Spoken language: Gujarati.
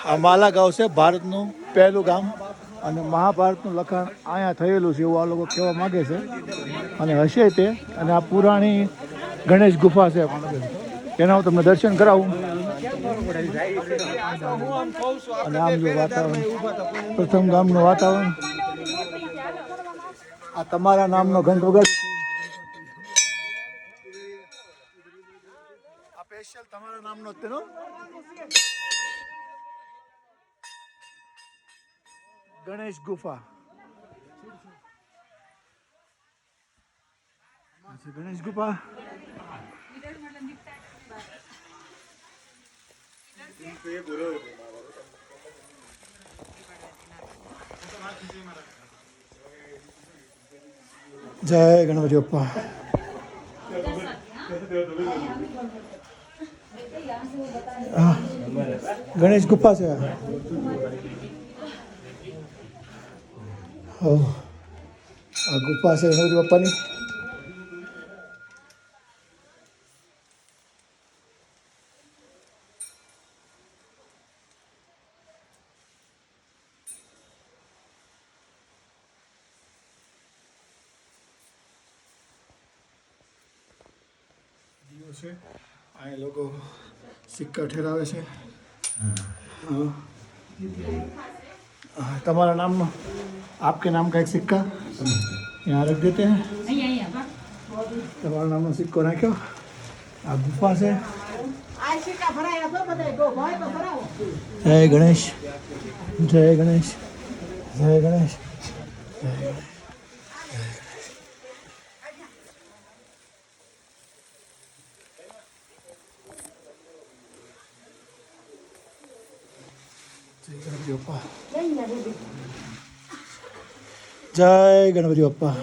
આ માલા ગાંવ છે ભારતનું પહેલું ગામ અને મહાભારતનું લખાણ અહીંયા થયેલું છે એવું આ લોકો કહેવા માગે છે અને હશે તે. અને આ પુરાણી ગણેશ ગુફા છે એના હું તમને દર્શન કરાવું. અને આમ જો વાતાવરણ, પ્રથમ ગામનું વાતાવરણ. આ તમારા નામનો ઘંટ વગાડ. આ સ્પેશિયલ તમારા નામનો જ તેનો ગણેશ ગુફા. ગણેશ ગુફા. જય ગણપતિ બાપ્પા. ગણેશ ગુફા છે. આ ગુફા છે ગણપતિ બાપ્પાની. છે અહીંયા લોકો સિક્કા ઠેરાવે છે. તમારા नाम आपके नाम का एक सिक्का यहाँ रख देते हैं. તમારા નામનો સિક્કો નાખ્યો. આ ગુફા છે. જય ગણેશ, જય ગણેશ, જય ગણેશ, જય ગણેશ. જય ગણપતિ બાપ્પા.